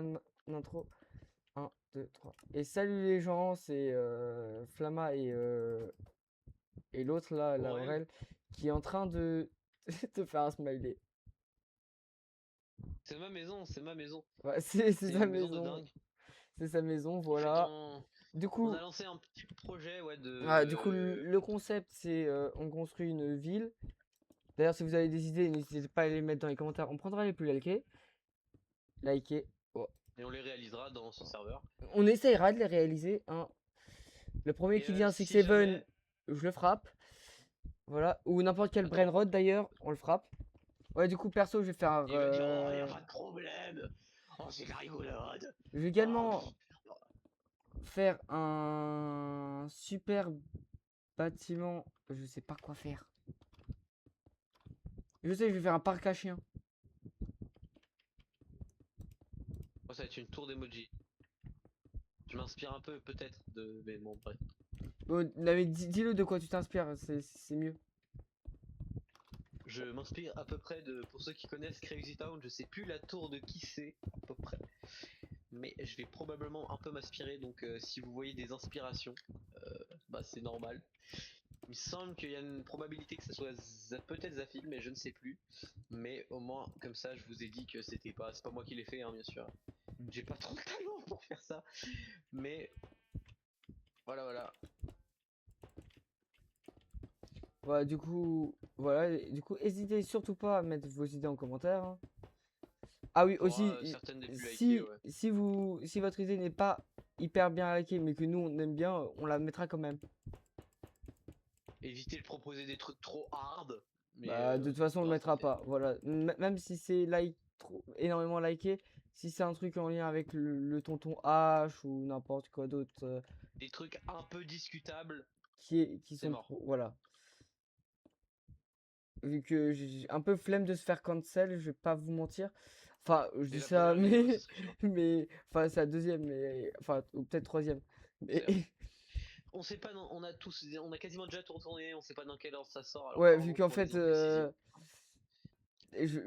une intro. 1, 2, 3. Et salut les gens, c'est Flamma et l'autre là, la Ouais, Aurel, qui est en train de te faire un smiley. c'est ma maison, c'est ma maison. Ouais, c'est C'est sa une maison de maison. dingue. C'est sa maison, En fait, voilà. Du on a coup, lancé un petit projet, ouais, du coup, le concept, c'est on construit une ville. D'ailleurs, si vous avez des idées, n'hésitez pas à les mettre dans les commentaires. On prendra les plus likés. Likés. Oh. et on les réalisera dans ce serveur. On essayera de les réaliser, hein. Le premier Et qui dit un si 6-7, jamais... je le frappe. Voilà. Ou n'importe quel Attends, brainrot d'ailleurs, on le frappe. Ouais, du coup, perso, je vais faire. il va dire, oh, y a pas de problème. Oh, c'est de la rigolade. Je vais Oh, également faire un super bâtiment. Je sais pas quoi faire. Je sais, je vais faire un parc à chiens. oh, ça va être une tour d'emoji. Je m'inspire un peu, peut-être, de... Mais bon, bref. Bon, mais dis-le de quoi tu t'inspires, c'est mieux. Je m'inspire à peu près de... Pour ceux qui connaissent Crazy Town, je sais plus la tour de qui c'est, à peu près. Mais je vais probablement un peu m'inspirer, donc si vous voyez des inspirations, bah c'est normal. Il me semble qu'il y a une probabilité que ça soit peut-être Zafil, mais je ne sais plus. Mais au moins, comme ça, je vous ai dit que c'est pas moi qui l'ai fait, hein, bien sûr. J'ai pas trop de talent pour faire ça. Mais voilà, voilà. Voilà, du coup, voilà. Du coup, n'hésitez surtout pas à mettre vos idées en commentaire, hein. Ah oui, Oh, aussi, certaines des plus likées, si, ouais. si votre idée n'est pas hyper bien likée, mais que nous on aime bien, on la mettra quand même. Évitez de proposer des trucs trop hard. Mais Bah, de toute façon, on le non, mettra pas. Voilà. Même si c'est énormément liké, si c'est un truc en lien avec le tonton H ou n'importe quoi d'autre des trucs un peu discutables, qui c'est sont mort. trop. Voilà. Vu que j'ai un peu flemme de se faire cancel, je vais pas vous mentir. Enfin, je Et dis la ça, première vidéo, ce mais. serait chiant. Mais. Enfin, c'est la deuxième, mais. Enfin, ou peut-être troisième. Mais. C'est vrai. On sait pas, on a tous, on a quasiment déjà tout retourné, on sait pas dans quel ordre ça sort, alors Ouais, vu pardon qu'en pour fait. les imprécisions.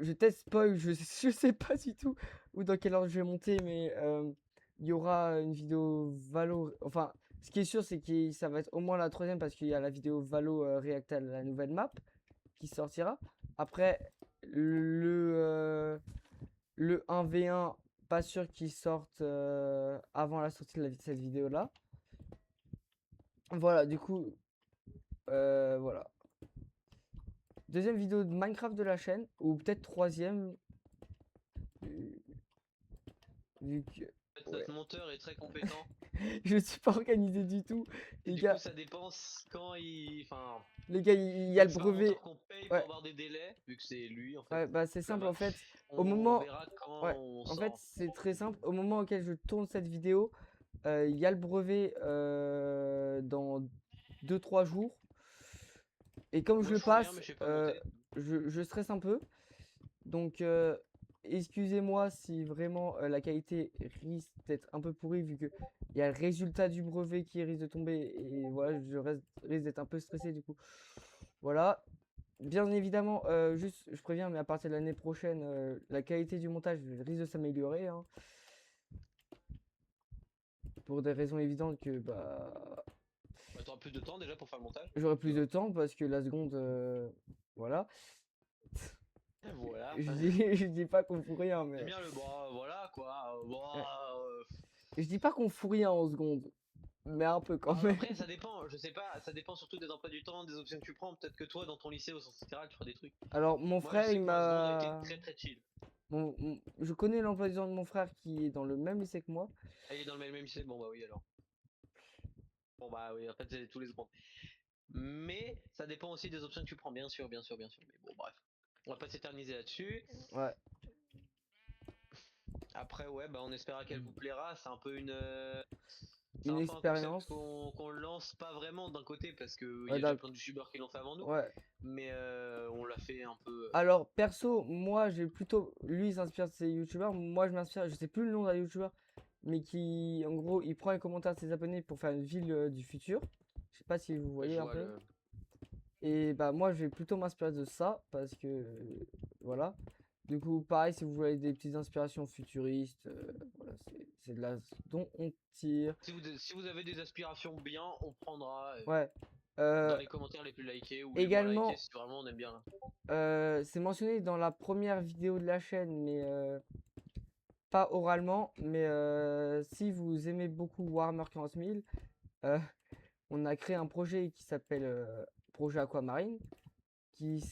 Je teste spoil, je sais pas du tout où dans quel ordre je vais monter, mais il y aura une vidéo Valo. Enfin, ce qui est sûr, c'est que ça va être au moins la troisième parce qu'il y a la vidéo Valo React à la nouvelle map qui sortira. Après, le 1v1, pas sûr qu'il sorte avant la sortie de cette vidéo-là. Voilà, du coup, voilà. Deuxième vidéo de Minecraft de la chaîne, ou peut-être troisième, vu vu que. En fait, Ouais. notre monteur est très compétent, Je suis pas organisé du tout. et Les du coup gars, ça dépend quand il... Enfin, il y a vu le que c'est un monteur brevet. qu'on paye pour Ouais, avoir des délais, vu que c'est lui en fait, ouais, bah c'est simple Flamma, en fait. Au on moment. verra quand Ouais, on en fait, sort. c'est très simple. Au moment auquel je tourne cette vidéo, il y a le brevet dans 2 3 jours. Et comme je Moi le je sens rien, passe, mais je sais pas monter. je stresse un peu. Donc, excusez-moi si vraiment la qualité risque d'être un peu pourrie, vu que il y a le résultat du brevet qui risque de tomber. Et voilà, risque d'être un peu stressé du coup. Voilà. Bien évidemment, juste, je préviens, mais à partir de l'année prochaine, la qualité du montage risque de s'améliorer, hein, pour des raisons évidentes que bah, Bah, t'auras plus de temps déjà pour faire le montage, j'aurai tu plus de vois. temps parce que la seconde, voilà. Voilà. Je dis pas qu'on fout rien, J'aime mais bien le bras, voilà quoi. ouais. Euh, Je dis pas qu'on fout rien en seconde, mais un peu quand même. Après, ça dépend, je sais pas, ça dépend surtout des emplois du temps, des options que tu prends. Peut-être que toi, dans ton lycée au sens littéral, tu feras des trucs. Alors, mon Moi, je frère, sais il que ma seconde a été m'a. très très chill. Je connais l'emploi du temps de mon frère qui est dans le même lycée que moi. Ah, il est dans le même lycée? Bon, bah oui, alors. Bon, bah oui, en fait, c'est tous les secondes. Mais ça dépend aussi des options que tu prends, bien sûr, bien sûr, bien sûr. Mais bon, bref. On va pas s'éterniser là-dessus. Ouais. Après, ouais, bah on espéra qu'elle vous plaira. C'est un peu une. C'est Une un peu un concept expérience. qu'on lance pas vraiment d'un côté parce qu'il y Ouais, a déjà plein de youtubeurs qui l'ont fait avant nous. ouais. Mais on l'a fait un peu. Alors, perso, moi, j'ai plutôt. Lui, il s'inspire de ses youtubeurs. Moi, je m'inspire. Je sais plus le nom d'un youtubeur. Mais qui, en gros, il prend les commentaires de ses abonnés pour faire une ville du futur. Je sais pas si vous Je voyez un vois peu. le. Et bah, moi, je vais plutôt m'inspirer de ça. Parce que. Voilà. Du coup, pareil, si vous voulez des petites inspirations futuristes, voilà, c'est de là dont on tire. Si vous avez des aspirations bien, on prendra Ouais. dans Euh, les commentaires les plus likés ou les moins likés également, si vraiment on aime bien. c'est mentionné dans la première vidéo de la chaîne, mais pas oralement. Mais si vous aimez beaucoup Warhammer 40 000, euh, on a créé un projet qui s'appelle Projet Aquamarine, qui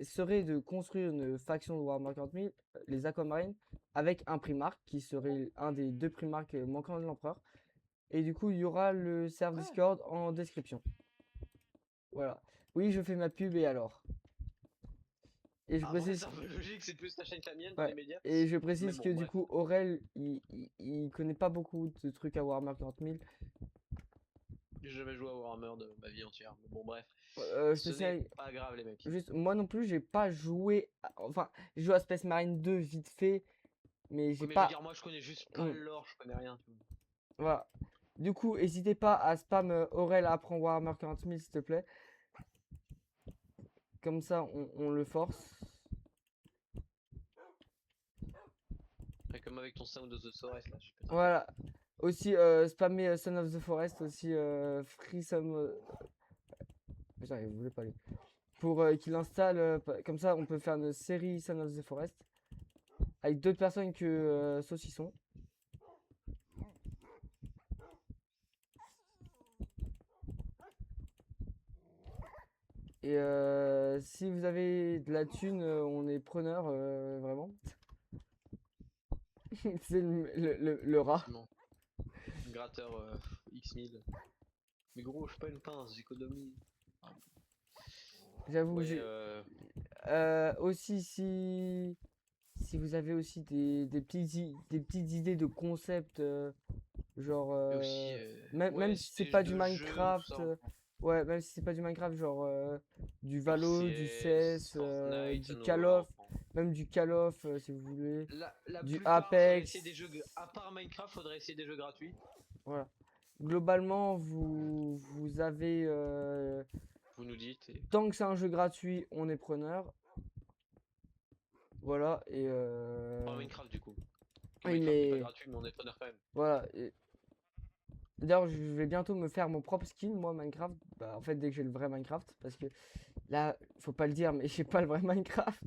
serait de construire une faction de Warhammer 40 000, les Aquamarines, avec un Primark, qui serait un des 2 Primarks manquants de l'Empereur. Et du coup, il y aura le serveur Ouais. Discord en description. Voilà. Oui, je fais ma pub et alors. Et je Après, précise, c'est un peu logique, c'est plus ta chaîne que la mienne dans les ouais. médias. Et je Mais précise que bon, du bref. coup, Aurel, il connaît pas beaucoup de trucs à Warhammer 40 000. J'ai jamais joué à Warhammer de ma vie entière. Mais bon, bref. Je te Ce n'est signale, pas grave, les mecs. juste, moi non plus, j'ai pas joué. Enfin, j'ai joué à Space Marine 2 vite fait, mais Oui, j'ai mais je veux pas. dire, moi je connais juste pas Hmm, le lore, je connais rien. Tu vois. voilà. Du coup, n'hésitez pas à spam Aurel apprend Warhammer 40 000, s'il te plaît. Comme ça, on le force. Ouais, comme avec ton Sound of the Forest là, j'ai pété un câble. Voilà. Aussi, spammer Son of the Forest, aussi Free Some. Putain, il voulait pas aller. Pour qu'il installe, comme ça, on peut faire une série Son of the Forest avec d'autres personnes que Saucisson. Et si vous avez de la thune, on est preneur, vraiment. C'est le rat. Effectivement. Gratteur X1000. Mais gros, je suis pas une pince, j'économise. Ah, J'avoue, ouais, j'ai. Aussi, si vous avez aussi des petites idées de concept, genre, et aussi, même ouais, si c'est stage pas du de jeu, tout Minecraft, ça. ouais, même si c'est pas du Minecraft, genre du Genre Valo, du CS, CS, Fortnite, ça du nous Call va. of, même du Call of, si vous voulez, La du plupart, faudrait essayer Apex, des jeux. À part Minecraft, faudrait essayer des jeux gratuits. voilà. Globalement, vous avez, Vous nous dites. Et... tant que c'est un jeu gratuit, on est preneur, voilà, et Pas Minecraft du coup. oui, Minecraft n'est pas mais gratuit, mais on est preneur quand même. voilà. D'ailleurs, je vais bientôt me faire mon propre skin, moi, Minecraft. Bah, en fait, dès que j'ai le vrai Minecraft, parce que là, faut pas le dire, mais j'ai pas le vrai Minecraft.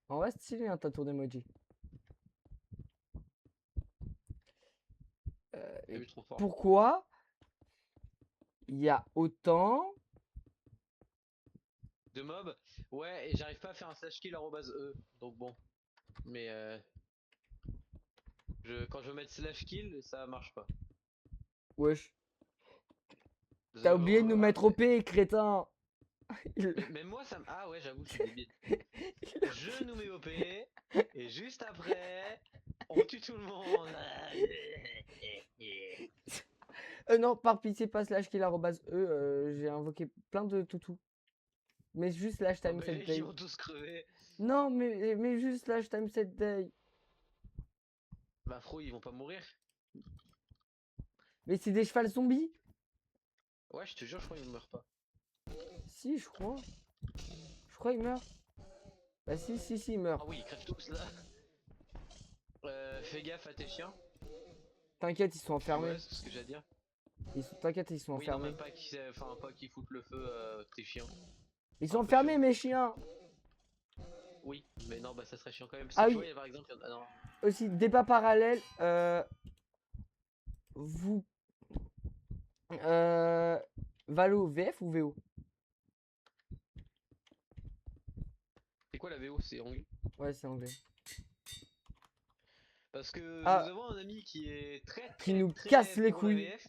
En vrai, c'est stylé, hein, ta tour d'emoji. T'as Et vu trop fort. pourquoi il y a autant... De mob, ouais, et j'arrive pas à faire un slash kill @e. Donc bon. Mais quand je veux mettre slash kill, ça marche pas. Wesh, t'as Désolé, oublié de nous ah, mettre OP, crétin. mais même moi, ça me. Ah ouais, j'avoue, je suis débile. Je nous mets OP, et juste après, on tue tout le monde. Non, par pitié, pas slash kill arrobase E, j'ai invoqué plein de toutous. Mais juste slash Oh, time mais set ils day. vont tous crever. Non, mais juste slash time set day. Bah, Fro, ils vont pas mourir. Mais c'est des chevals zombies. Ouais, je te jure, je crois qu'ils meurent pas. Si, je crois. Je crois qu'il meurt. Bah si, il meurt. Ah oui, ils crèvent tous là. Fais gaffe à tes chiens. T'inquiète, ils sont Ouais, enfermés. c'est ce que j'ai à dire. T'inquiète, ils sont Oui, non, enfermés. même pas qui, enfin, pas qui foutent le feu tes chiens. Ils C'est sont un peu enfermés, chiant. mes chiens. Oui, mais non, bah ça serait chiant quand même. Si Ah tu oui, vois, il y a par exemple, ah non. aussi, débat parallèle. Vous... Valo, VF ou VO? C'est quoi la VO? C'est anglais. Ouais, c'est anglais. Parce que nous Ah, avons un ami qui est très qui très nous casse très les pour la couilles. VF.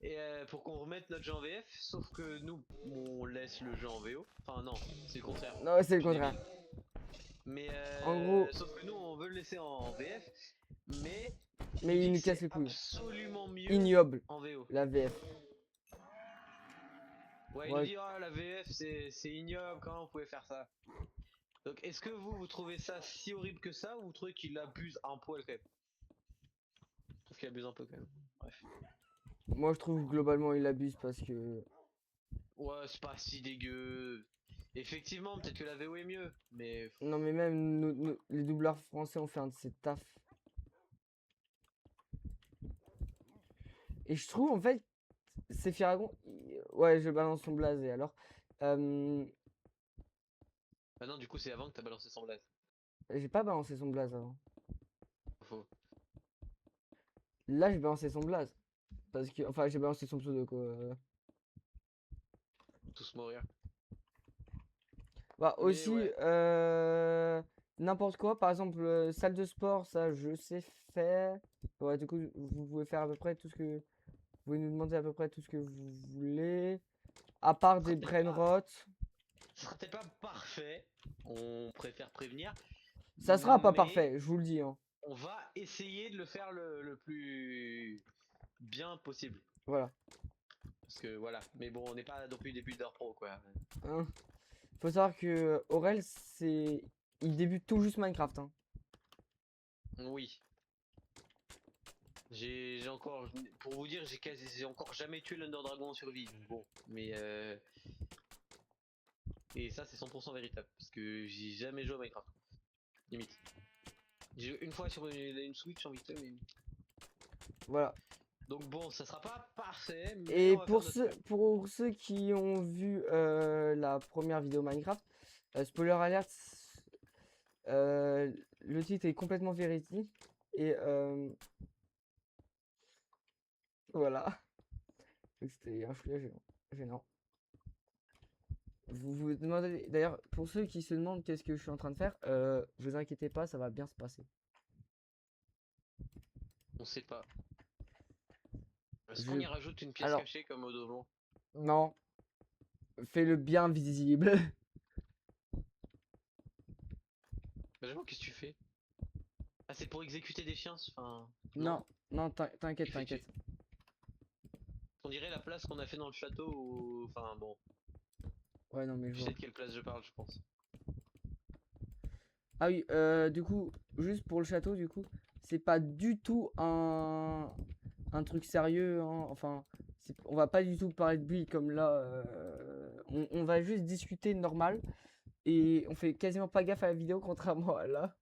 Et pour qu'on remette notre jeu en VF, sauf que nous, on laisse le jeu en VO. Enfin non, c'est le contraire. Non, c'est le Je suis contraire. débile. Mais En gros, sauf que nous, on veut le laisser en VF, mais il mais dit il que nous casse c'est les couilles. absolument mieux Ignoble, en VO. la VF. Ouais, il nous Ouais. dit, ah, la VF, c'est ignoble, comment vous pouvez faire ça? Donc, est-ce que vous trouvez ça si horrible que ça, ou vous trouvez qu'il abuse un poil quand même? Je trouve qu'il abuse un peu quand même. Bref. Moi, je trouve globalement, il abuse parce que... Ouais, c'est pas si dégueu. Effectivement, peut-être que la VO est mieux, mais Non, mais même les doubleurs français ont fait un de ces taf. Et je trouve, en fait, c'est Firagon. Ouais, je balance son blaze. Et alors, euh, ah non, du coup, c'est avant que t'as balancé son blaze. j'ai pas balancé son blaze avant. Faux. Là, j'ai balancé son blaze. Parce que, enfin, j'ai balancé son pseudo, quoi. Tous mourir. Bah, Mais aussi, ouais, n'importe quoi. Par exemple, salle de sport, ça, je sais faire. Ouais, du coup, vous pouvez faire à peu près tout ce que. Vous pouvez nous demander à peu près tout ce que vous voulez. À part ce sera des peut-être pas, brain rot. ce sera peut-être pas parfait. On préfère prévenir, Ça sera pas mais parfait, je vous le dis, hein. on va essayer de le faire le plus bien possible. Voilà. Parce que voilà, mais bon, on n'est pas non plus des builders pro quoi. Hein. Faut savoir que Aurel, c'est. Il débute tout juste Minecraft, hein. Oui. J'ai encore, pour vous dire, j'ai encore jamais tué l'Under Dragon en survie. Bon, mais et ça c'est 100% véritable parce que j'ai jamais joué à Minecraft. Limite. J'ai joué une fois sur une Switch en vite fait, mais Voilà. donc bon, ça sera pas parfait, mais Et on va faire notre mieux. pour ceux qui ont vu la première vidéo Minecraft, spoiler alert, le titre est complètement véridique. Et voilà. C'était un chouïa gênant. Vous vous demandez, d'ailleurs, pour ceux qui se demandent qu'est-ce que je suis en train de faire, vous inquiétez pas, ça va bien se passer. On sait pas. Est-ce qu'on Je... y rajoute une pièce Alors, cachée comme au donjon? non, fais-le bien visible. Benjamin, qu'est-ce que tu fais? Ah, c'est pour exécuter des chiens, enfin. Non, Non? non, t'inquiète, Effectuer. t'inquiète. On dirait la place qu'on a fait dans le château ou. Enfin bon, Ouais, non, mais je tu sais vois. de quelle place je parle, je pense. Ah oui, du coup, juste pour le château, du coup, c'est pas du tout un truc sérieux, hein. Enfin, on va pas du tout parler de build comme là. On va juste discuter normal. Et on fait quasiment pas gaffe à la vidéo, contrairement à là.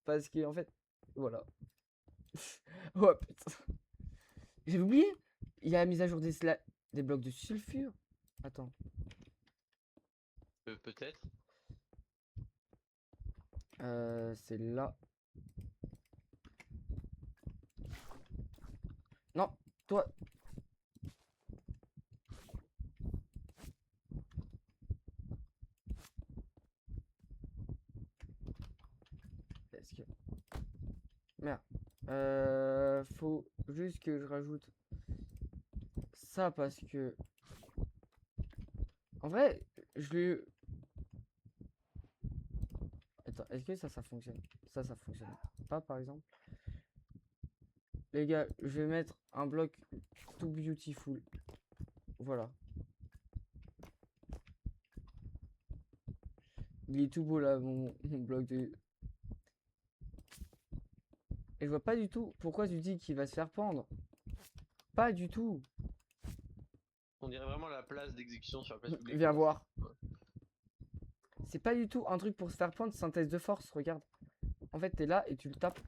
Parce que, en fait, voilà. Oh putain. J'ai oublié. Il y a la mise à jour des blocs de sulfure. Attends. Peut-être. C'est là. Non, toi. Est-ce que. Merde. Faut juste que je rajoute ça parce que. En vrai, je l'ai. Attends, est-ce que ça fonctionne? Ça fonctionne pas par exemple. Les gars, je vais mettre un bloc tout beautiful. Voilà. Il est tout beau là, mon bloc de. Et je vois pas du tout pourquoi tu dis qu'il va se faire pendre. Pas du tout. On dirait vraiment la place d'exécution sur la place publique, Viens quoi. voir. Ouais. C'est pas du tout un truc pour se faire pendre, synthèse de force, regarde. En fait, t'es là et tu le tapes.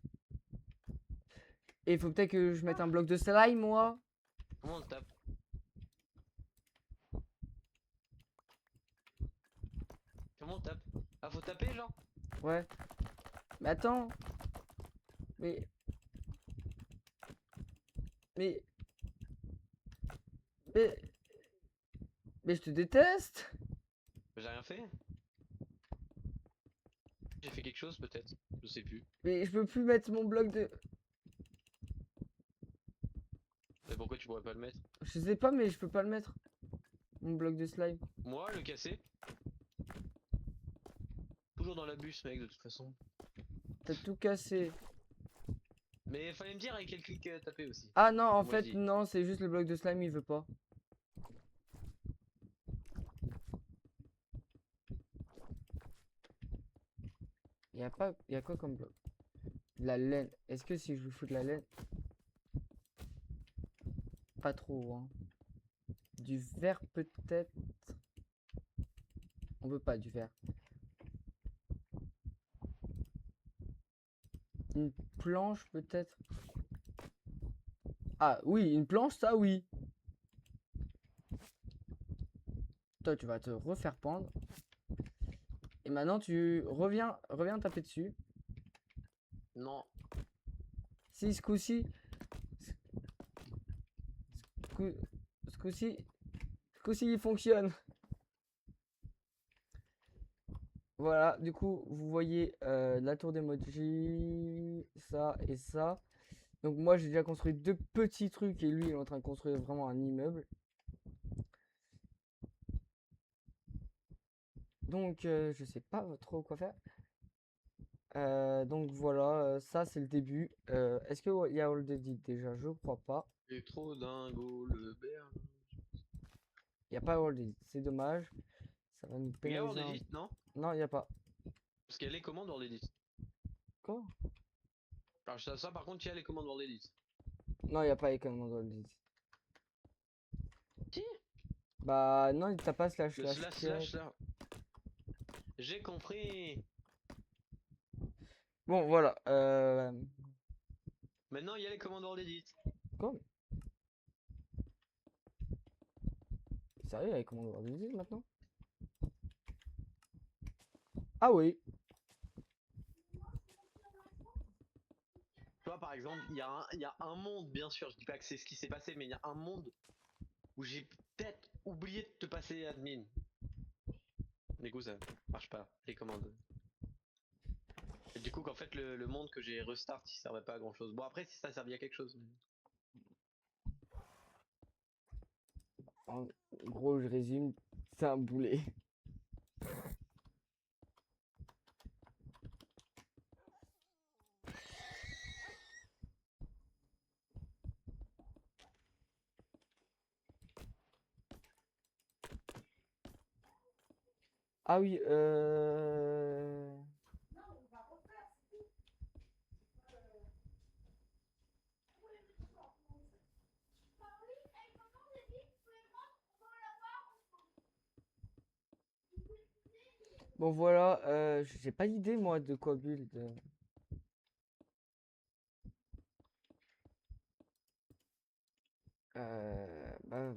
Et il faut peut-être que je mette un bloc de slime, moi. Comment on le tape? Comment on tape? Ah, faut taper, genre? Ouais. Mais attends. Mais. Mais. Mais. Mais je te déteste. J'ai rien fait? J'ai fait quelque chose, peut-être? Je sais plus. Mais je peux plus mettre mon bloc de. Mais pourquoi tu pourrais pas le mettre? Je sais pas, mais je peux pas le mettre. Mon bloc de slime. Moi, le casser? Toujours dans la bus, mec, de toute façon. T'as tout cassé. Mais fallait me dire avec quel clic taper aussi. Ah non, en Moi, je fait, dis. non, c'est juste le bloc de slime, il veut pas. Il y a pas. Il y a quoi comme bloc? De la laine. Est-ce que si je lui fous de la laine. Pas trop, hein. Du verre peut-être. On veut pas du fer. Une planche peut-être. Ah oui, une planche, ça oui. Toi, tu vas te refaire pendre. Et maintenant, tu reviens taper dessus. Non. Si, ce coup-ci, ce coup-ci, il fonctionne. Voilà, du coup, vous voyez la tour d'emoji, ça et ça. Donc moi, j'ai déjà construit 2 petits trucs et lui, il est en train de construire vraiment un immeuble. Donc, je sais pas trop quoi faire. Donc voilà, ça c'est le début. Est-ce qu'il y a All Edit déjà? Je crois pas. J'ai trop dingo le berge. Il n'y a pas All Edit, c'est dommage. Ça va nous Il y a pénaliser World un... Edit, non? Non, il n'y a pas. Parce qu'il y a les commandes World Edit. Quoi? Alors ça par contre, il y a les commandes World Edit. Non, il n'y a pas économie dans All Edit. Si. Bah non, t'as pas slash Le slash slash tiret. slash là. J'ai compris. Bon, voilà. Maintenant, il y a les commandes World Edit. Quoi? Sérieux, avec comment All Edit maintenant? Ah oui. Tu vois, par exemple, il y a un monde, bien sûr, je dis pas que c'est ce qui s'est passé, mais il y a un monde où j'ai peut-être oublié de te passer admin. Du coup, ça marche pas, les commandes. Et du coup, qu'en fait, le monde que j'ai restart, il servait pas à grand chose. Bon, après, si ça servait à quelque chose. En gros, je résume. C'est un boulet. Ah oui, bon voilà, j'ai pas d'idée moi de quoi build. Bah,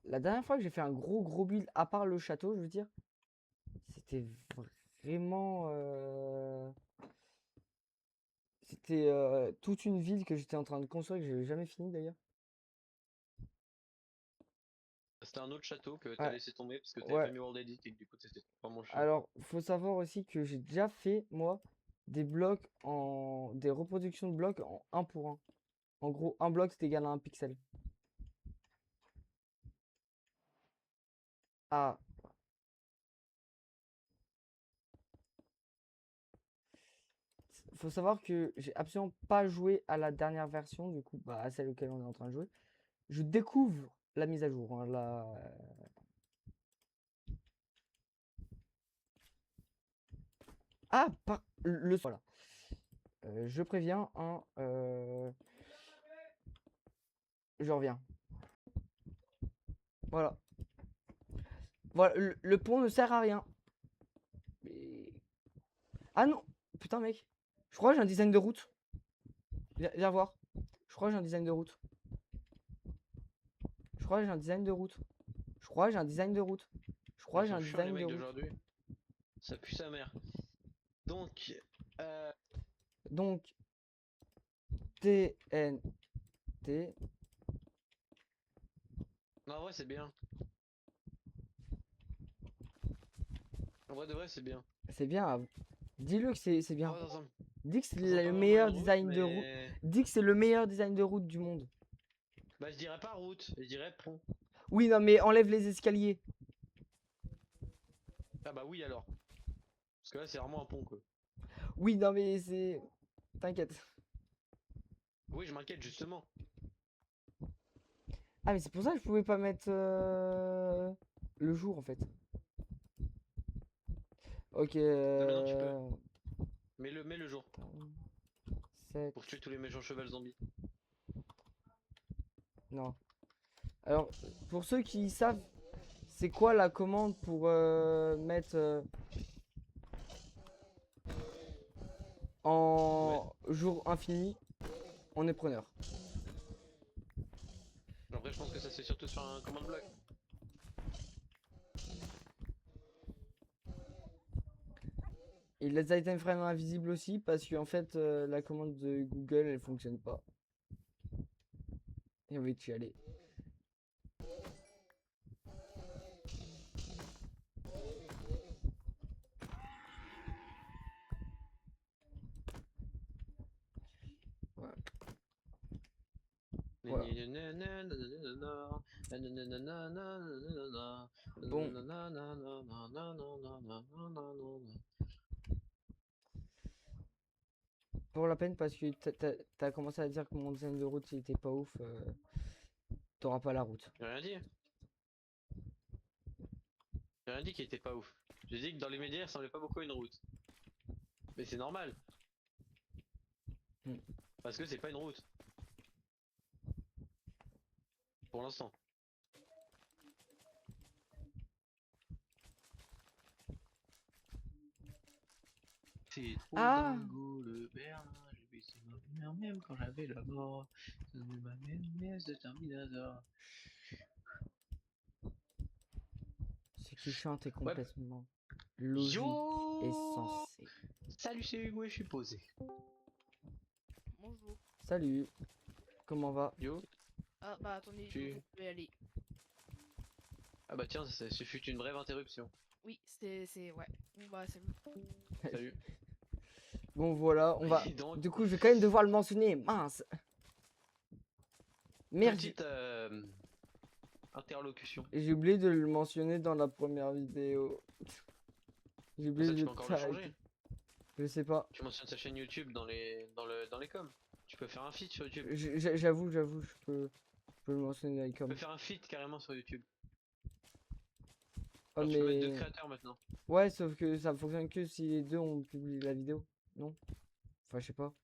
la dernière fois que j'ai fait un gros build, à part le château, je veux dire, c'était vraiment... C'était toute une ville que j'étais en train de construire, que j'ai jamais fini d'ailleurs. C'était un autre château que t'as Ouais, laissé tomber parce que t'avais pas ouais. mis World Edit et que du coup, c'était vraiment chiant. Alors, faut savoir aussi que j'ai déjà fait, moi, des blocs en... des reproductions de blocs en 1 pour 1. En gros, un bloc c'est égal à un pixel. Ah, faut savoir que j'ai absolument pas joué à la dernière version, du coup, bah, à celle auquel on est en train de jouer. Je découvre la mise à jour, hein, Ah, pas le... Voilà. Je préviens, hein, je reviens. Voilà. Voilà, le pont ne sert à rien. Mais... Ah non! Putain, mec. Je crois que j'ai un design de route. Viens voir. Je crois que j'ai un design de route. Je crois que j'ai un design de route. Je crois que j'ai un design de route. Je crois que Ils j'ai sont un chiants, les design de mecs route. d'aujourd'hui. Ça pue sa mère. Donc, Donc, TNT. non, en vrai, c'est bien. En vrai de vrai, c'est bien. C'est bien. Dis-le que c'est bien. Oh, Dis que c'est ça sent le pas vraiment meilleur une route, design de route. mais... Dis que c'est le meilleur design de route du monde. Bah, je dirais pas route, je dirais pont. Oui, non, mais enlève les escaliers. Ah bah oui, alors. Parce que là, c'est vraiment un pont, quoi. Oui, non, mais c'est... T'inquiète. Oui, je m'inquiète, justement. Ah, mais c'est pour ça que je pouvais pas mettre le jour, en fait. Ok. Non, mais non, tu peux. Mets le jour. 7... Pour tuer tous les méchants chevals zombies. Non. Alors, pour ceux qui savent, c'est quoi la commande pour mettre en jour infini? On est preneur. Après, je pense que ça c'est surtout sur un command block. Et les items frame invisibles aussi parce qu'en fait la commande de Google elle fonctionne pas. Et on va y aller. Voilà. Voilà. Bon. Pour la peine parce que t'as commencé à dire que mon design de route il était pas ouf. T'auras pas la route. J'ai rien dit. J'ai rien dit qu'il était pas ouf. J'ai dit que dans les médias il ressemblait pas beaucoup à une route. Mais c'est normal. Parce que c'est pas une route. Pour l'instant. C'est trop dingo le Berlin, j'ai baissé ma mère même quand j'avais la mort. Ça me ma mère de Terminator. Ce qui chante est complètement logique Yo et sensé. Salut, c'est Hugo et je suis posé. Bonjour. Salut. Comment va? Yo. Ah bah attendez, Tu- je vais aller. Ah bah tiens, ce fut une brève interruption. Oui, c'est ouais. Bon bah salut. Salut. Bon voilà, on va. Et donc, Du coup, je vais quand même devoir le mentionner. Mince. Merde. petite interlocution. J'ai oublié de le mentionner dans la première vidéo. J'ai oublié Ça, tu de peux encore le changer. Je sais pas. Tu mentionnes sa chaîne YouTube dans les coms. Tu peux faire un feed sur YouTube. J'avoue, je peux le mentionner avec Tu comme. peux faire un feed carrément sur YouTube. Oh, Alors, tu peux mettre deux mais. créateurs maintenant. Ouais, sauf que ça fonctionne que si les deux ont publié la vidéo. Non? Enfin, je sais pas.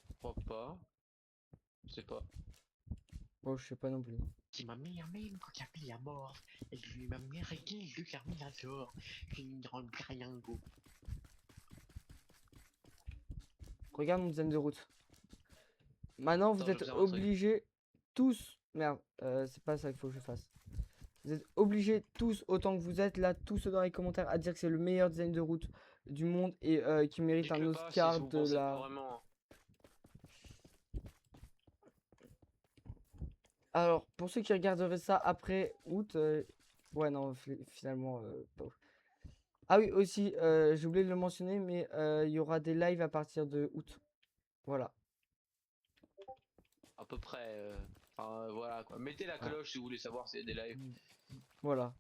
Je crois pas. Je sais pas. Bon, je sais pas non plus. Qui m'a mis un même quand il a pris la mort. Et lui m'a mis réglé le Terminator. Qui rend rien go. Regarde mon design de route. Maintenant, vous Attends, je êtes vais faire un truc. obligés tous. Merde, c'est pas ça qu'il faut que je fasse. Vous êtes obligés tous, autant que vous êtes là, tous ceux dans les commentaires, à dire que c'est le meilleur design de route du monde et qui mérite un Dites-le pas si Oscar vous de pensez pas la. vraiment. Alors, pour ceux qui regarderaient ça après août, ouais, non, finalement, pas ouf. Ah oui, aussi, j'ai oublié de le mentionner, mais il y aura des lives à partir de août. Voilà. À peu près. Enfin, voilà quoi. Mettez la cloche si vous voulez savoir s'il y a des lives. Voilà.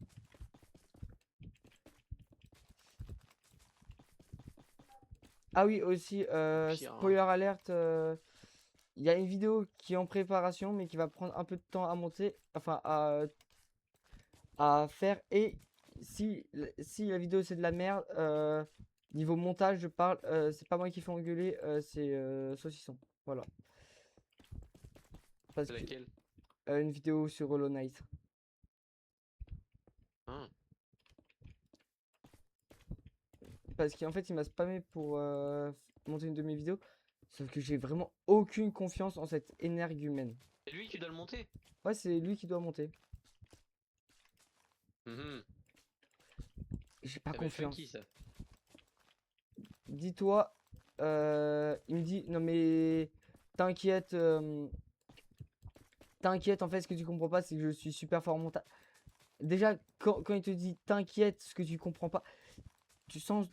Ah oui, aussi, Pire, hein. spoiler alerte, il y a une vidéo qui est en préparation, mais qui va prendre un peu de temps à monter, enfin à faire. Et si la vidéo c'est de la merde, niveau montage, je parle, c'est pas moi qui fais engueuler, c'est Saucisson. Voilà. Parce C'est que laquelle? une vidéo sur Hollow Knight. Hein. Parce qu'en fait, il m'a spammé pour monter une de mes vidéos. Sauf que j'ai vraiment aucune confiance en cette énergumène. C'est lui qui doit le monter. Ouais, c'est lui qui doit monter. J'ai pas Ça va être confiance. funky, ça. Dis-toi, il me dit, non mais t'inquiète, t'inquiète, en fait, ce que tu comprends pas, c'est que je suis super fort en montage. Déjà, quand il te dit t'inquiète, ce que tu comprends pas, tu sens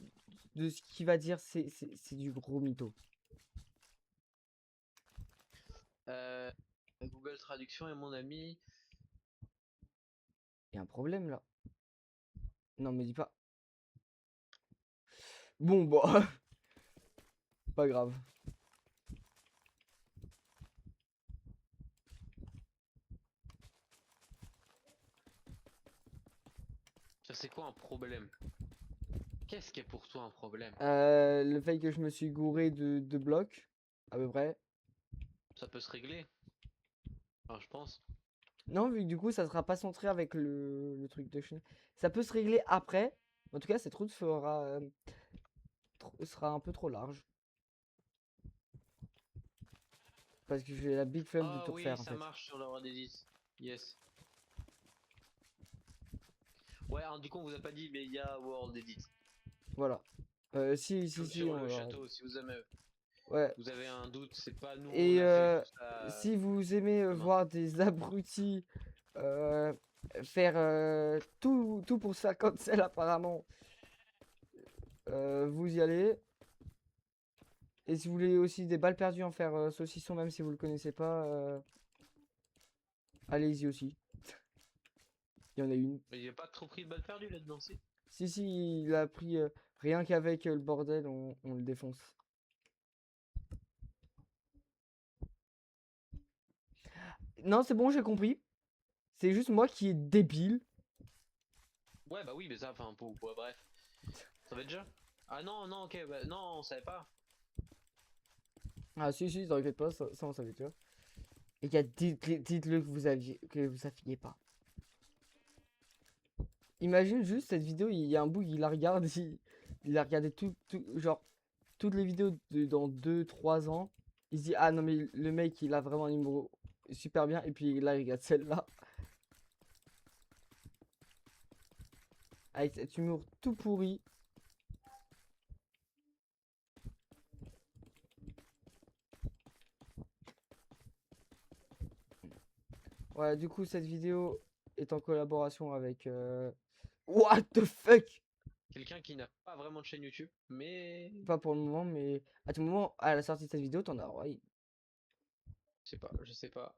de ce qu'il va dire, c'est du gros mytho. Google Traduction est mon ami. Il y a un problème là. Non, mais dis pas. Bon, bah, pas grave. Ça, c'est quoi un problème? Qu'est-ce qui est pour toi un problème? Le fait que je me suis gouré de blocs, à peu près. Ça peut se régler. Enfin, je pense. Non, vu que du coup, ça sera pas centré avec le truc de chaîne. Ça peut se régler après. En tout cas, cette route sera un peu trop large. Parce que j'ai la big flemme de Ah tout oui, refaire en ça fait. marche sur la World Edit. Yes. Ouais, alors, du coup, on vous a pas dit, mais il y a World Edit. Voilà. Si, si, Comme si, sur on le l'aura. château, si Ouais. vous avez un doute, c'est pas nous, on Et a fait juste la si vous aimez la main. voir des abrutis euh, faire tout pour se faire cancel apparemment, vous y allez. Et si vous voulez aussi des balles perdues en faire saucisson, même si vous le connaissez pas, allez-y aussi. Il y en a une. Mais il n'y a pas trop pris de balles perdues là-dedans, si. Si, si, il a pris rien qu'avec le bordel, on le défonce. Non, c'est bon, j'ai compris. C'est juste moi qui est débile. Ouais, bah oui, mais ça, enfin, ouais, bref. Ça va déjà? Ah non, non, ok, bah non, on savait pas. Ah, si, si, t'inquiète pas, ça on savait déjà. Et gars, dites-le que vous saviez pas. Imagine juste cette vidéo, il y a un bout, il la regarde, il a regardé genre, toutes les vidéos dans 2 3 ans. Il se dit, ah non, mais le mec, il a vraiment un numéro super bien. Et puis là, il regarde celle-là, avec cet humour tout pourri. Ouais, du coup, cette vidéo est en collaboration avec. What the fuck? Quelqu'un qui n'a pas vraiment de chaîne YouTube, mais. Pas pour le moment, mais à tout moment, à la sortie de cette vidéo, t'en as. Ouais, Je sais pas.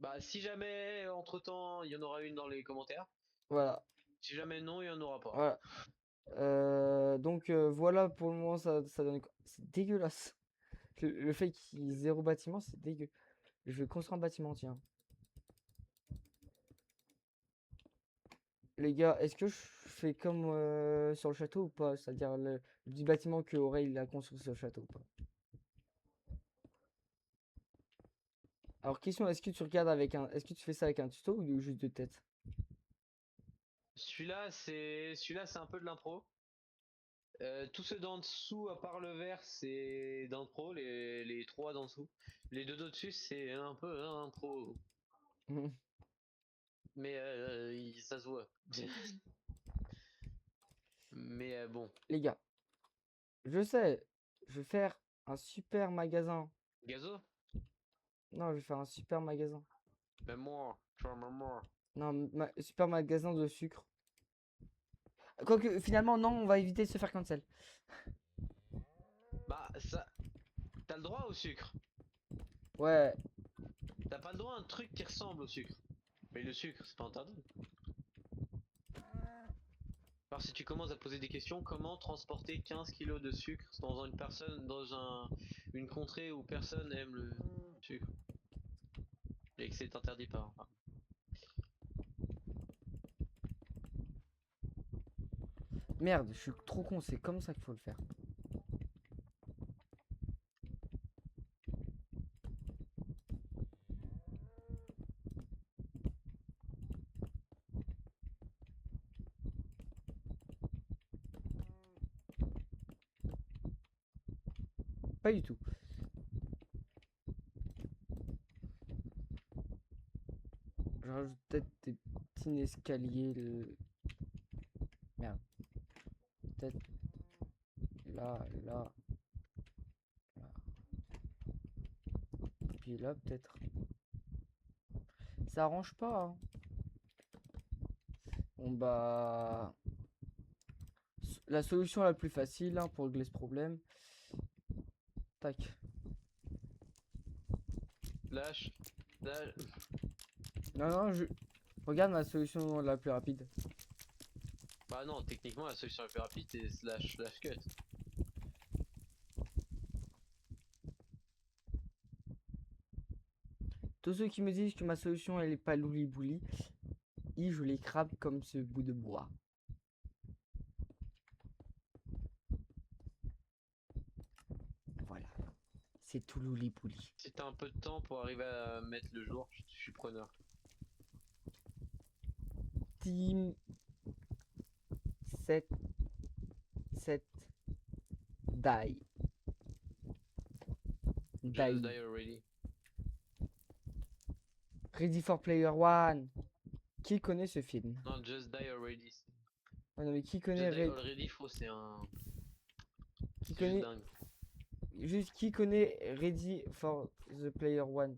Bah, si jamais, entre-temps, il y en aura une dans les commentaires. voilà. Si jamais non, il y en aura pas. Voilà. Donc voilà pour le moment ça donne quoi? C'est dégueulasse. Le fait qu'il y ait zéro bâtiment, c'est dégueu. Je vais construire un bâtiment, tiens. Les gars, est-ce que je fais comme sur le château ou pas? C'est-à-dire le petit bâtiment que Aurel il a construit sur le château ou pas? Alors question, est-ce que tu regardes avec un. Est-ce que tu fais ça avec un tuto ou juste de tête? Celui-là, c'est un peu de l'impro. Tous ceux d'en dessous, à part le vert, c'est d'impro, les trois d'en dessous. Les deux d'au-dessus, c'est un peu impro. Mais ça se voit. Mais bon. Les gars, je sais, je vais faire un super magasin. Gazo? Non, je vais faire un super magasin. Même moi, tu vois, même moi. Non, super magasin de sucre. Quoique, finalement, non, on va éviter de se faire cancel. Bah, ça. T'as le droit au sucre. Ouais, T'as pas le droit à un truc qui ressemble au sucre. Mais le sucre, c'est pas interdit. Alors si tu commences à poser des questions, comment transporter 15 kilos de sucre une contrée où personne aime le sucre et que c'est interdit par. merde, je suis trop con, c'est comme ça qu'il faut le faire. Pas du tout. Je rajoute peut-être des petits escaliers. Merde. Peut-être là, là, là. Puis là, peut-être. Ça arrange pas, hein. Bon, bah. La solution la plus facile hein, pour régler ce problème. Tac. Lâche. Lâche. Non, non, je. Regarde ma solution la plus rapide. Bah non, techniquement la solution la plus rapide c'est slash cut. Tous ceux qui me disent que ma solution elle est pas louli bouli, je les crabe comme ce bout de bois. Voilà. C'est tout louli bouli. Si t'as un peu de temps pour arriver à mettre le jour, je suis preneur. Team 7 Die. Just Die. die already. Ready for Player One. Qui connaît ce film? Non, Just die already. Ouais, non, mais qui connaît, Just die already, faux, c'est un. qui C'est juste connaît, dingue. juste qui connaît Ready for the Player One?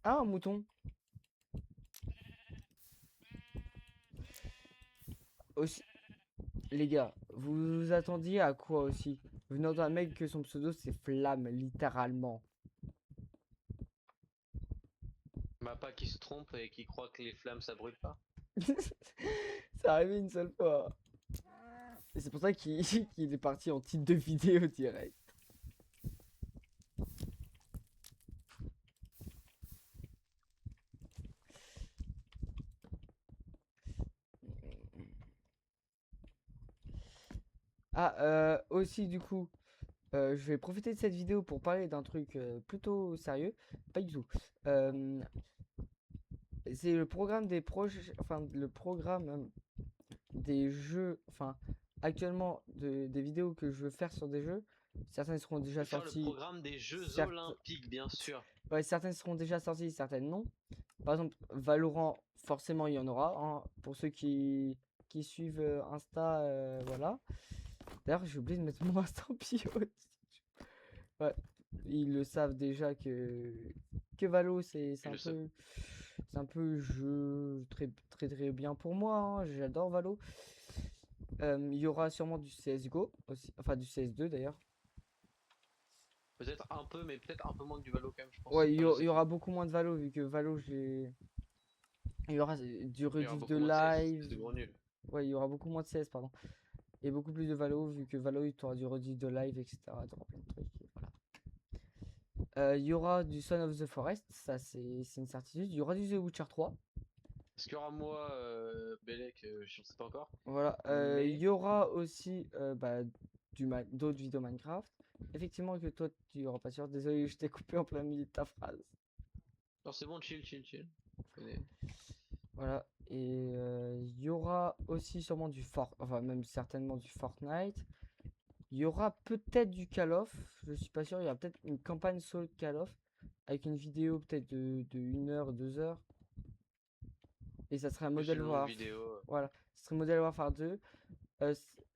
Ah, un mouton. Aussi, les gars, vous vous attendiez à quoi aussi? Venant d'un mec que son pseudo c'est Flamme, littéralement. Bah, pas qui se trompe et qui croit que les flammes ça brûle pas. C'est arrivé une seule fois. Et c'est pour ça qu'il qu'il est parti en titre de vidéo direct. Ah, aussi du coup, je vais profiter de cette vidéo pour parler d'un truc plutôt sérieux. Pas du tout. C'est le programme des projets, enfin le programme des jeux, enfin actuellement des vidéos que je veux faire sur des jeux. Certaines seront Je déjà vais faire le sorties, programme des Jeux certes, Olympiques, bien sûr. ouais, certaines seront déjà sorties, certaines non. Par exemple, Valorant, forcément il y en aura, hein, pour ceux qui suivent Insta, voilà. D'ailleurs, j'ai oublié de mettre mon Insta en bio. Ouais, ils le savent déjà que Valo, Ils le savent. c'est un peu jeu très, très, très bien pour moi, hein, j'adore Valo. Il y aura sûrement du CSGO aussi, enfin du CS2 d'ailleurs. Peut-être un peu, mais peut-être un peu moins que du Valo quand même, je pense. Ouais, Enfin, je il sais y pas. aura beaucoup moins de Valo vu que Valo, j'ai. Il y aura du Il y aura rediff de beaucoup moins de CS, live. c'est gros nul. Ouais, il y aura beaucoup moins de CS, pardon. Et beaucoup plus de Valo, vu que Valo, tu auras du rediff de live, etc. Tu auras plein de trucs. Voilà. Il y aura du Son of the Forest, ça c'est une certitude. Il y aura du The Witcher 3. Est-ce qu'il y aura moi, Belek, je ne sais pas encore. Voilà. Il Mais. y aura aussi bah, d'autres vidéos Minecraft. Effectivement que toi tu y auras pas sûr. Désolé, je t'ai coupé en plein milieu de ta phrase. Non, c'est bon, chill, chill, chill. Je connais. Voilà. Et il y aura aussi sûrement enfin même certainement du Fortnite. Il y aura peut-être du Call of, je suis pas sûr. Il y aura peut-être une campagne solo de Call of avec une vidéo peut-être de 1 heure, 2 heures. Et ça serait un Plus modèle une longue Warfare. vidéo. Voilà, ce serait modèle Warfare 2.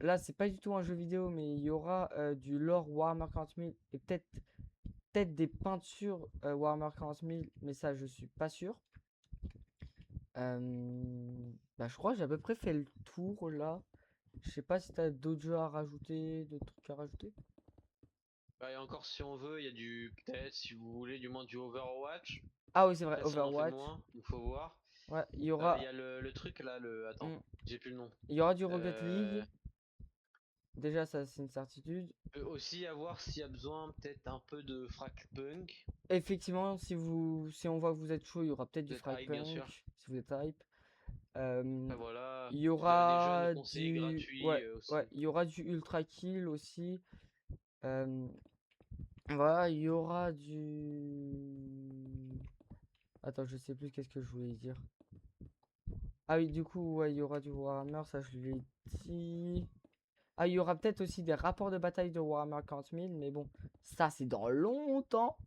Là, c'est pas du tout un jeu vidéo, mais il y aura du lore Warhammer 40 000 et peut-être des peintures Warhammer 40 000, mais ça, je suis pas sûr. Bah, je crois que j'ai à peu près fait le tour là. Je sais pas si t'as d'autres jeux à rajouter, d'autres trucs à rajouter. Bah, et encore, si on veut, il y a du. Peut-être, si vous voulez, du moins du Overwatch. Ah oui, c'est vrai, Après, ça en fait Overwatch. moins, il faut voir. Ouais, Il y a le truc là, le. Attends, hmm, j'ai plus le nom. il y aura du Rocket Euh, League. Déjà, ça, c'est une certitude. Peut aussi avoir s'il y a besoin, peut-être un peu de Fragpunk. Effectivement, si on voit que vous êtes chaud, il y aura peut-être du Peut-être hype, bien sûr. Fragpunk, si vous êtes hype. Euh, Après, voilà. il y Des jeunes aura conseillers du, gratuits ouais, aussi. ouais, il y aura du Ultra Kill aussi. Euh, voilà, il y aura du. Attends, je sais plus qu'est-ce que je voulais dire. Ah oui, du coup, ouais, il y aura du Warhammer, ça je l'ai dit. Ah, il y aura peut-être aussi des rapports de bataille de Warhammer 40 000, mais bon, ça c'est dans longtemps.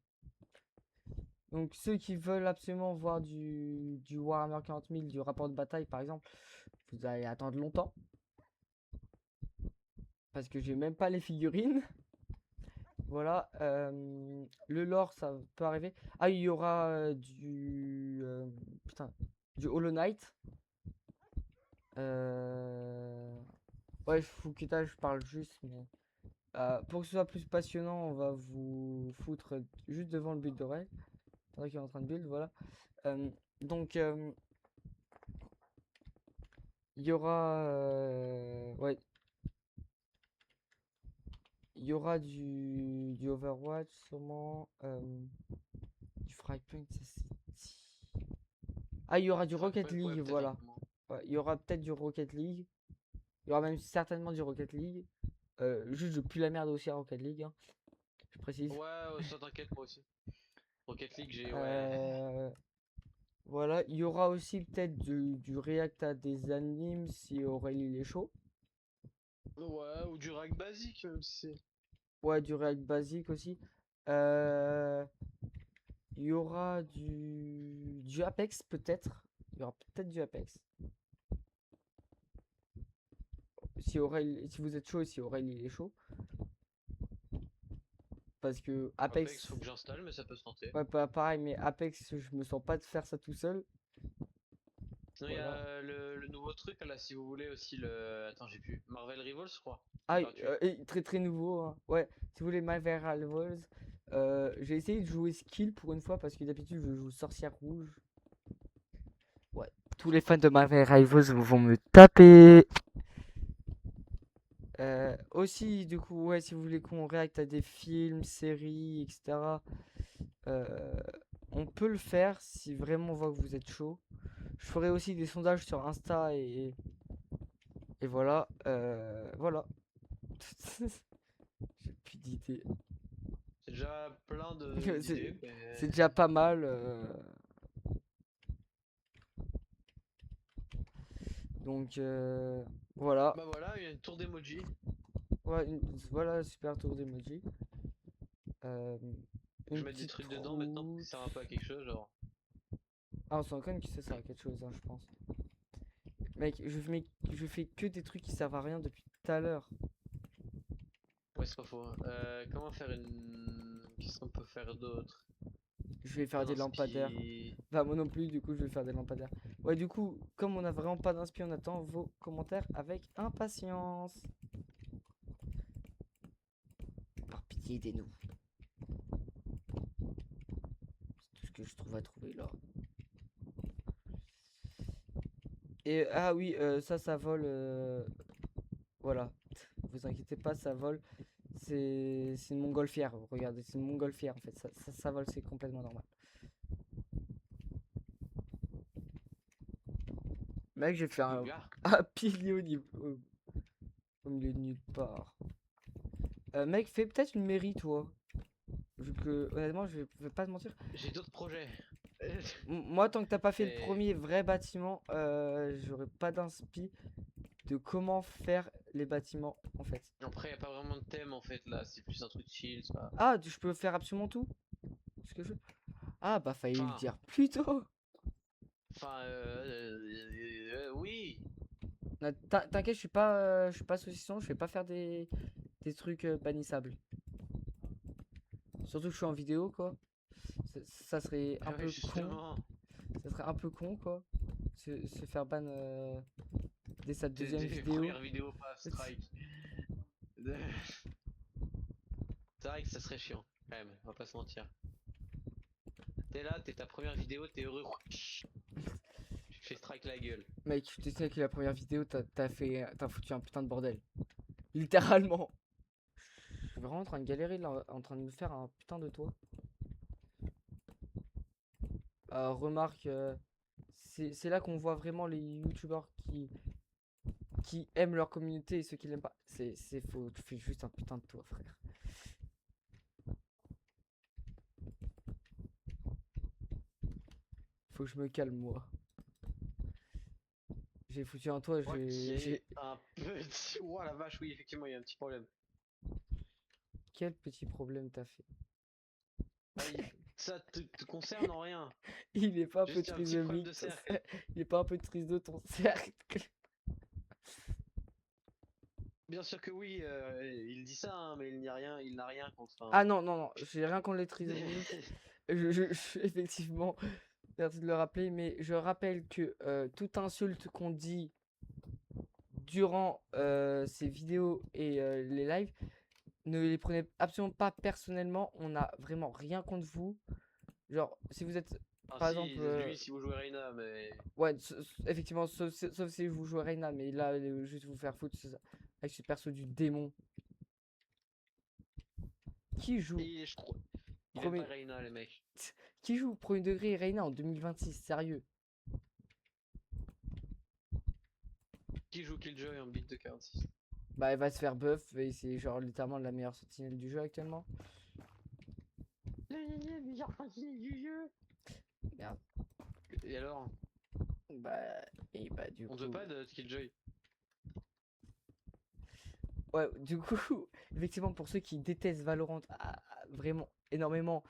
Donc ceux qui veulent absolument voir du Warhammer 40 000, du rapport de bataille par exemple, vous allez attendre longtemps. Parce que j'ai même pas les figurines. Voilà. Le lore, ça peut arriver. Ah, il y aura putain, du Hollow Knight. Ouais, Fukita, je parle juste, mais pour que ce soit plus passionnant, on va vous foutre juste devant le build d'oreille. Pendant qu'il est en train de build, voilà. Donc, il y aura. Ouais. Il y aura du Overwatch, sûrement. Du Fragpunk, ça c'est. Ah, il y aura du Rocket Fragpunk, ouais, League, peut-être un voilà. peu moins. Ouais, il y aura peut-être du Rocket League. Il Il y aura même certainement du Rocket League. Juste, je pue la merde aussi à Rocket League, hein, je précise. Ouais, ça t'inquiète, moi aussi. Rocket League, j'ai. Ouais. Euh, voilà, il y aura aussi peut-être du React à des animes si Aurélie il est chaud. Ouais, ou du rack basique, même si c'est. Ouais, du React basique aussi. Euh, Il y aura du Apex peut-être. Il y aura peut-être du Apex. Si vous êtes chaud et si Aurélie il est chaud. Parce que Apex, Apex, faut que j'installe, mais ça peut se tenter. ouais, pas pareil, mais Apex, je me sens pas de faire ça tout seul. Sinon, il y Voilà. a le nouveau truc là, si vous voulez aussi le. Attends, j'ai plus. Marvel Rivals, je crois. Ah, Gratuit. et très très nouveau, hein. Ouais, si vous voulez Marvel Rivals, j'ai essayé de jouer skill pour une fois parce que d'habitude je joue sorcière rouge. Ouais, tous les fans de Marvel Rivals vont me taper. Aussi, du coup, ouais, si vous voulez qu'on réacte à des films, séries, etc., euh, on peut le faire si vraiment on voit que vous êtes chaud. Je ferai aussi des sondages sur Insta et voilà. Voilà. J'ai plus d'idées. C'est déjà plein C'est d'idées, c'est mais. déjà pas mal. Donc, voilà. Bah voilà, il y a une tour d'emoji. Ouais, voilà, super tour d'emoji. Euh, Je une vais mettre des petite trucs dedans maintenant pour que ça trousse. serve un peu à quelque chose, genre. Ah, on s'en connaît qui ça sert à quelque chose, hein, je pense. Mec, je fais que des trucs qui servent à rien depuis tout à l'heure. Ouais, c'est pas faux. Comment faire une. Qu'est-ce qu'on peut faire d'autre? Je vais faire Un des lampadaires. inspi. Enfin, moi non plus, du coup, je vais faire des lampadaires. Ouais, du coup, comme on a vraiment pas d'inspi, on attend vos commentaires avec impatience. Par pitié, aidez-nous. C'est tout ce que je trouve à trouver là. Et ah oui, ça vole. Voilà. Vous inquiétez pas, ça vole. C'est une montgolfière. Regardez, c'est une montgolfière en fait. Ça vole, c'est complètement normal. Mec, j'ai fait un, Gars. un pilier au milieu de nulle part. Mec, fais peut-être une mairie, toi. Vu que, honnêtement, je vais pas te mentir. J'ai d'autres projets. Moi, tant que t'as pas fait le Mais premier vrai bâtiment, j'aurais pas d'inspi de comment faire les bâtiments en fait. après, y a pas vraiment de thème en fait là, c'est plus un truc chill, ça. Ah, je peux faire absolument tout ce que je veux. Ah, bah, fallait le Enfin, dire plus tôt. oui. T'inquiète, je suis pas saucisson, je vais pas faire des trucs bannissables. Surtout que je suis en vidéo, quoi. Ça serait un Ah ouais, peu con. justement, Ça serait un peu con, quoi. Se faire ban dès sa des, deuxième des vidéo. premières vidéos pas strike. C'est vrai que ça serait chiant, quand même, on va pas se mentir. T'es là, t'es ta première vidéo, t'es heureux. Tu te fais strike la gueule. Mec, je te sais que la première vidéo, t'as foutu un putain de bordel. Littéralement. Je suis vraiment en train de galérer là, en train de me faire un putain de toit. Remarque, c'est là qu'on voit vraiment les youtubeurs qui aiment leur communauté et ceux qui l'aiment pas. C'est faux, tu fais juste un putain de toit, frère. Faut que je me calme, moi. J'ai foutu un toit, Je crois qu'il y j'ai. a un petit. Ouah la vache, oui, effectivement, il y a un petit problème. Quel petit problème t'as fait? Bah, ça te concerne en rien. Il est pas un peu Juste un petit problème trisomique de ton cercle. cercle. Il est pas un peu triso ton cercle. Bien sûr que oui, il dit ça, hein, mais il n'y a rien, il n'a rien contre. Ah non, non, non, j'ai rien contre les trisomiques. Effectivement, merci de le rappeler, mais je rappelle que toute insulte qu'on dit durant ces vidéos et les lives, ne les prenez absolument pas personnellement. On n'a vraiment rien contre vous. Genre, si vous êtes, Ah par si, exemple, lui si vous jouez Reina, mais. ouais, effectivement, sauf si vous jouez Reina, mais là, juste vous faire foutre avec ce perso du démon qui joue Et je crois. Il aime pas premier, Reina, les mecs. qui joue premier degré Reina en 2026, sérieux. Qui joue Killjoy en beat de 46? Bah, elle va se faire buff et c'est genre littéralement la meilleure sentinelle du jeu actuellement. La meilleure sentinelle du jeu. Merde. Et alors? Bah, et bah, du On coup. te pas de Killjoy? Ouais, du coup, effectivement, pour ceux qui détestent Valorant vraiment énormément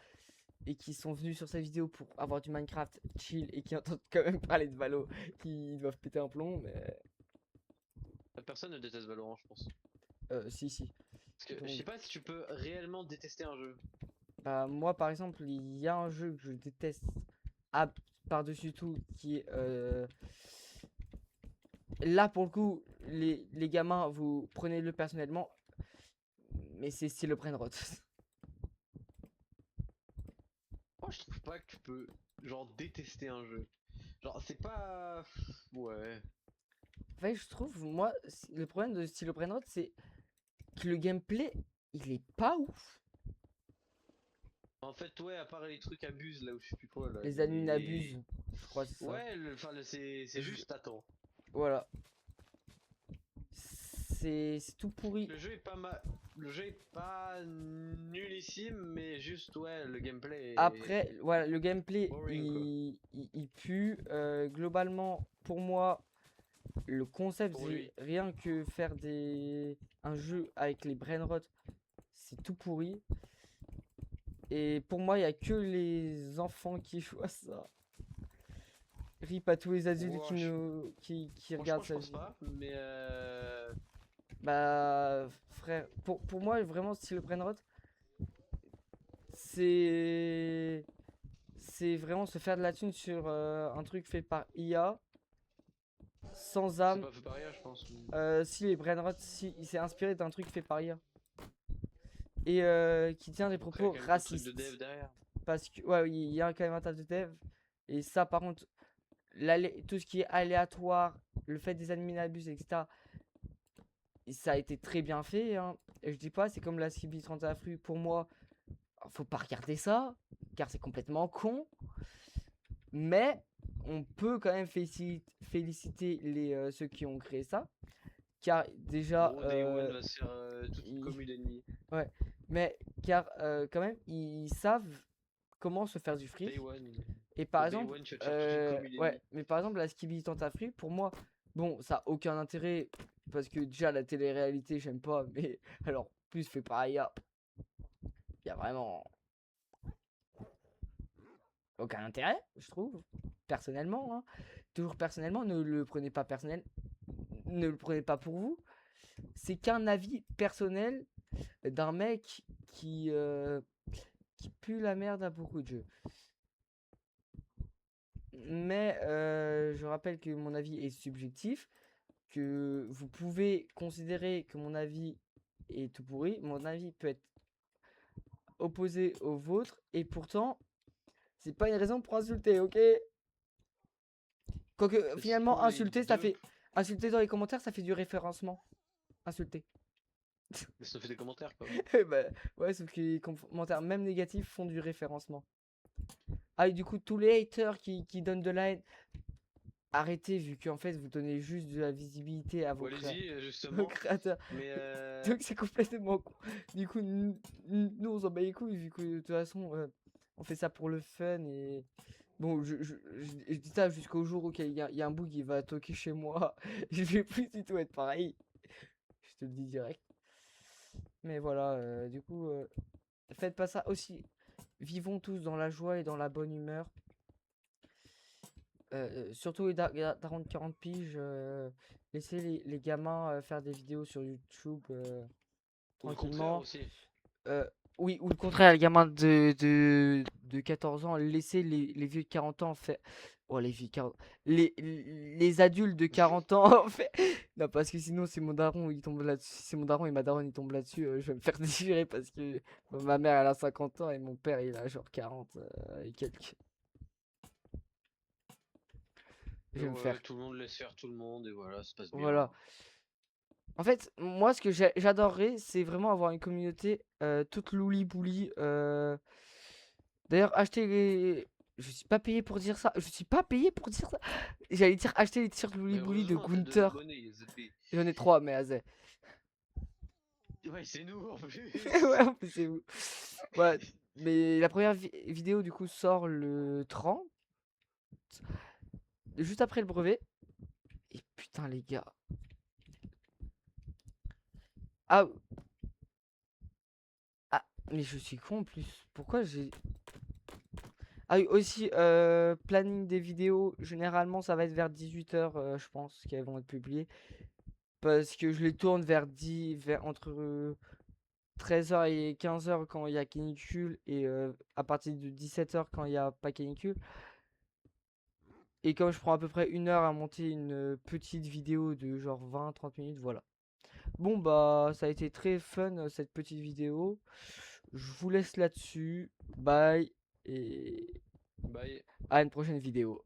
et qui sont venus sur cette vidéo pour avoir du Minecraft chill et qui entendent quand même parler de Valo, ils doivent péter un plomb, mais Personne ne déteste Valorant, je pense. si. Parce que je Donc, sais pas si tu peux réellement détester un jeu. bah, moi, par exemple, il y a un jeu que je déteste à- par-dessus tout qui est. Là, pour le coup, les gamins, vous prenez-le personnellement, mais c'est Steel Brainrot. Moi, je trouve pas que tu peux, genre, détester un jeu. Genre, c'est pas. Ouais. En fait, je trouve, moi, le problème de Steel Brainrot, c'est que le gameplay, il est pas ouf. En fait, ouais, à part les trucs abusent là où je sais plus quoi là. Les admins abusent, je crois, c'est ça. Ouais, enfin, c'est juste attends. Voilà. C'est tout pourri. Le jeu est pas mal. Le jeu est pas nullissime, mais juste, ouais, le gameplay est. Après, voilà, le gameplay, boring, il pue. Globalement, pour moi, le concept, Pour c'est lui. rien que faire un jeu avec les brainrot, c'est tout pourri. Et pour moi, il n'y a que les enfants qui jouent à ça. Rip à tous les adultes Ouais, qui Franchement, regardent je ça. pense pas, mais Bah, frère, pour moi, vraiment, style brainrot, c'est vraiment se faire de la thune sur un truc fait par IA, sans c'est âme. pas fait par rien, je pense. Si les brainrot, si, il s'est inspiré d'un truc fait par IA. Et qui tient des Après, propos il y a quand même beaucoup de trucs racistes. de dev derrière. Parce que, ouais, il y a quand même un tas de dev. Et ça, par contre, tout ce qui est aléatoire, le fait des admin abus, etc., ça a été très bien fait. Hein. Et je dis pas, c'est comme la CB30 Afru. Pour moi, faut pas regarder ça, car c'est complètement con. Mais on peut quand même féliciter ceux qui ont créé ça. Car déjà. Gros Day One va se faire toute une commune d'ennemis. Ouais, mais car quand même, ils savent comment se faire du fric. Day One. Et par Day exemple, One, tu vas te faire toute une commune ouais, d'ennemis. mais par exemple, la Skibidi Tentafri, pour moi, bon, ça a aucun intérêt parce que déjà la télé-réalité, j'aime pas, mais alors, plus fait par IA, il y a vraiment aucun intérêt, je trouve, personnellement. Hein. Toujours personnellement, ne le prenez pas personnel, ne le prenez pas pour vous. C'est qu'un avis personnel d'un mec qui pue la merde à beaucoup de jeux. Mais je rappelle que mon avis est subjectif, que vous pouvez considérer que mon avis est tout pourri. Mon avis peut être opposé au vôtre, et pourtant, c'est pas une raison pour insulter, ok? Quoique, finalement, pour les insulter, ça deux. fait. Insulter dans les commentaires, ça fait du référencement. Insulter. Mais ça fait des commentaires quoi. Bah, ouais, sauf que les commentaires, même négatifs, font du référencement. Ah, et du coup, tous les haters qui donnent de la haine, arrêtez, vu qu'en fait, vous donnez juste de la visibilité à vos, Allez-y, vos justement. créateurs. Mais Donc, c'est complètement con. Du coup, nous, on s'en bat les couilles, vu que de toute façon, on fait ça pour le fun. Et bon, je dis ça jusqu'au jour où il y a un bug qui va toquer chez moi. Je vais plus du tout être pareil. Je te le dis direct. Mais voilà, du coup, faites pas ça aussi. Vivons tous dans la joie et dans la bonne humeur. Surtout les darons de 40 piges, laissez les gamins faire des vidéos sur YouTube ou le contraire tranquillement. aussi. Oui, ou le contraire, les gamins de 14 ans, laissez les vieux de 40 ans faire. Oh, les vieux de 40. Les adultes de 40 ans faire. Non, parce que sinon, c'est mon daron, il tombe là-dessus. C'est mon daron et ma daronne, ils tombent là-dessus. Je vais me faire déchirer parce que ma mère, elle a 50 ans et mon père, il a genre 40 et quelques. Je vais me faire. Tout le monde laisse faire tout le monde et voilà, ça se passe bien. Voilà. En fait, moi, ce que j'adorerais, c'est vraiment avoir une communauté toute louli-bouli. D'ailleurs, achetez Je suis pas payé pour dire ça. Je suis pas payé pour dire ça. J'allais dire acheter les t-shirts Louli Mais Bouli de heureusement, t'as de Gunther. l'abonné, ZB. J'en ai 3, mais azé. Ouais, c'est nous en plus. Ouais, en plus, c'est vous. Ouais, mais la première vidéo, du coup, sort le 30, juste après le brevet. Et putain, les gars. Ah, ah, mais je suis con en plus. Pourquoi j'ai. Ah oui, aussi, planning des vidéos, généralement, ça va être vers 18 h, je pense, qu'elles vont être publiées. Parce que je les tourne entre 13 h et 15 h quand il y a canicule, et à partir de 17 h quand il n'y a pas canicule. Et comme je prends à peu près 1 heure à monter une petite vidéo de genre 20-30 minutes, voilà. Bon, bah, ça a été très fun cette petite vidéo. Je vous laisse là-dessus. Bye. Et Bye. à une prochaine vidéo.